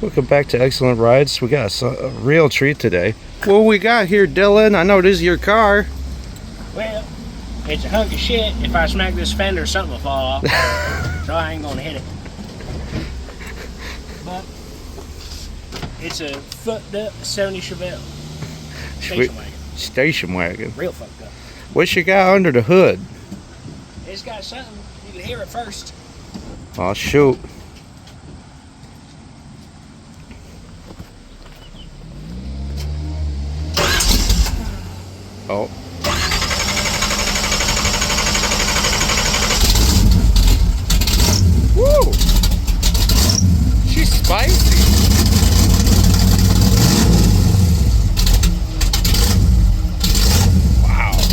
Welcome back to Excellent Rides. We got a real treat today. What we got here, Dylan? I know this is your car. Well, it's a hunk of shit. If I smack this fender, something will fall off. So I ain't gonna hit it. But it's a fucked up 70 Chevelle. Station wagon. Station wagon. Real fucked up. What you got under the hood? It's got something. You can hear it first. Oh, shoot. Oh. Woo! She's spicy. Wow. It's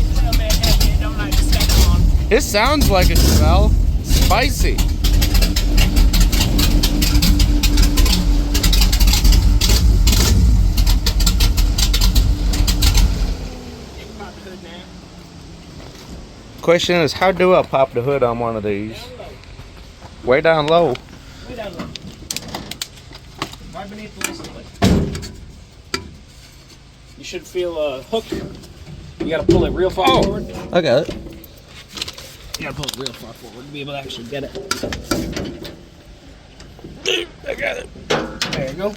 a little bit heavy. I don't like to step on. It sounds like a Chevelle. Spicy. Question is, how do I pop the hood on one of these? Way down low. Way down low. Right beneath the license plate. You should feel a hook. You gotta pull it real far forward. I got it. You gotta pull it real far forward to be able to actually get it. I got it. There you go.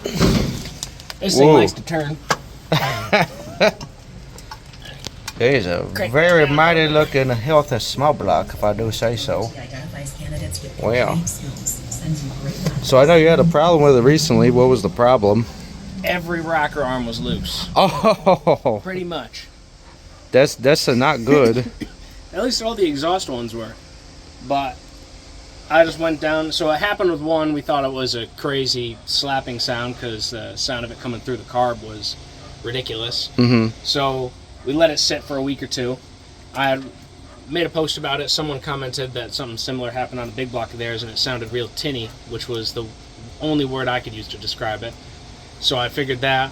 This thing likes to turn. He's a very mighty looking healthy small block, if I do say so. Wow. So I know you had a problem with it recently. What was the problem? Every rocker arm was loose. Oh, Pretty much. that's not good. At least all the exhaust ones were. But I just went down. So it happened with one. We thought it was a crazy slapping sound because the sound of it coming through the carb was ridiculous. Mm-hmm. So we let it sit for a week or two. I had made a post about it. Someone commented that something similar happened on a big block of theirs and it sounded real tinny, which was the only word I could use to describe it. So I figured that.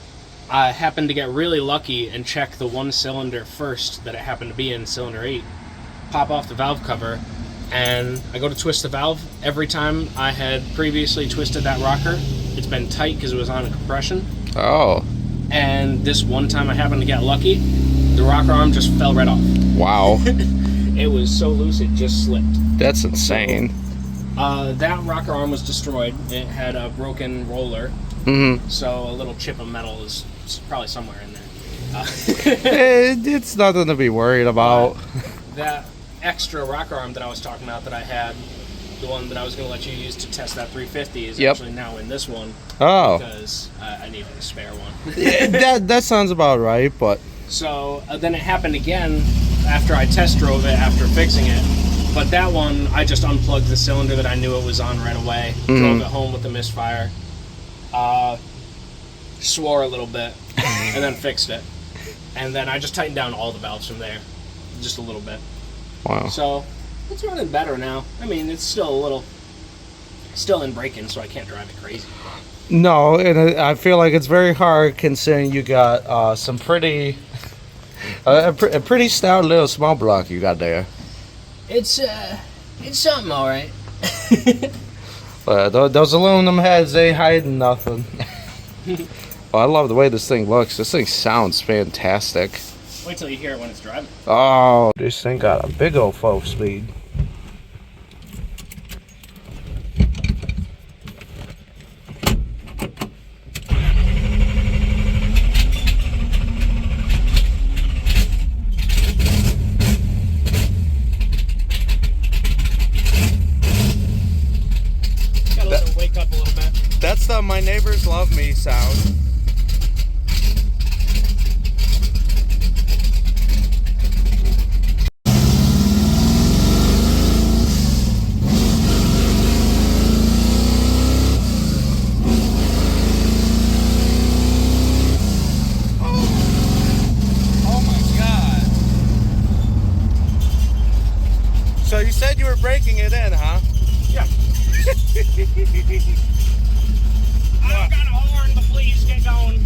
I happened to get really lucky and check the one cylinder first that it happened to be in, cylinder 8. Pop off the valve cover, and I go to twist the valve. Every time I had previously twisted that rocker, it's been tight because it was on a compression. Oh. And this one time I happened to get lucky. The rocker arm just fell right off. Wow. It was so loose it just slipped. That's insane. That rocker arm was destroyed. It had a broken roller. Mm-hmm. So a little chip of metal is probably somewhere in there. It's nothing to be worried about. That extra rocker arm that I was talking about that I had, the one that I was going to let you use to test that 350 is actually now in this one. Oh. Because I needed a spare one. that sounds about right, but... So then it happened again after I test drove it after fixing it. But that one, I just unplugged the cylinder that I knew it was on right away. Mm-hmm. Drove it home with the misfire. Swore a little bit. And then fixed it. And then I just tightened down all the valves from there. Just a little bit. Wow. So it's running better now. I mean, it's still in braking, so I can't drive it crazy. No, and I feel like it's very hard considering you got some pretty... a pretty stout little small block you got there. It's something, all right. Those aluminum heads, they ain't hiding nothing. Well, I love the way this thing looks. This thing sounds fantastic. Wait till you hear it when it's driving. Oh, this thing got a big old 4-speed. Gotta let it wake up a little bit. That's the "my neighbors love me" sound. So you said you were breaking it in, huh? Yeah. I don't got a horn, but please get going.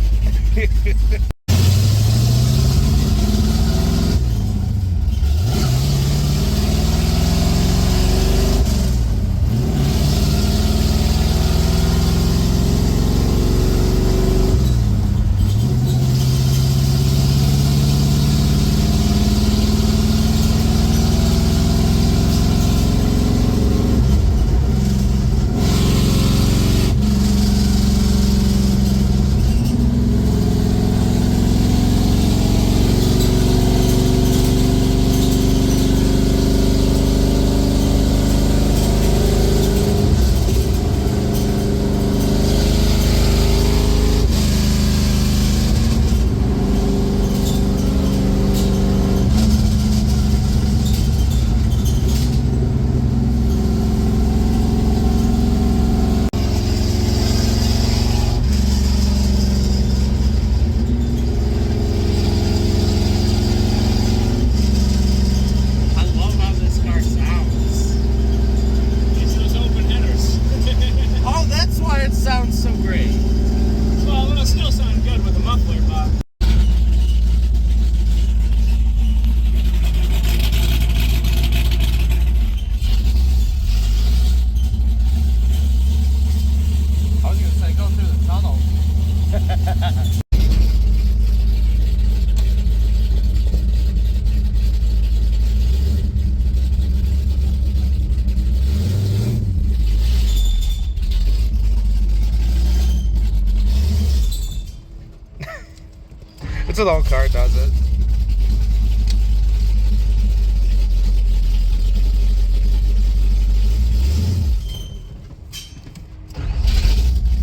It's an old car, does it?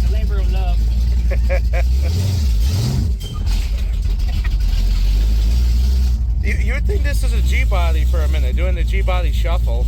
The labor of love. You would think this is a G-body for a minute, doing the G-body shuffle.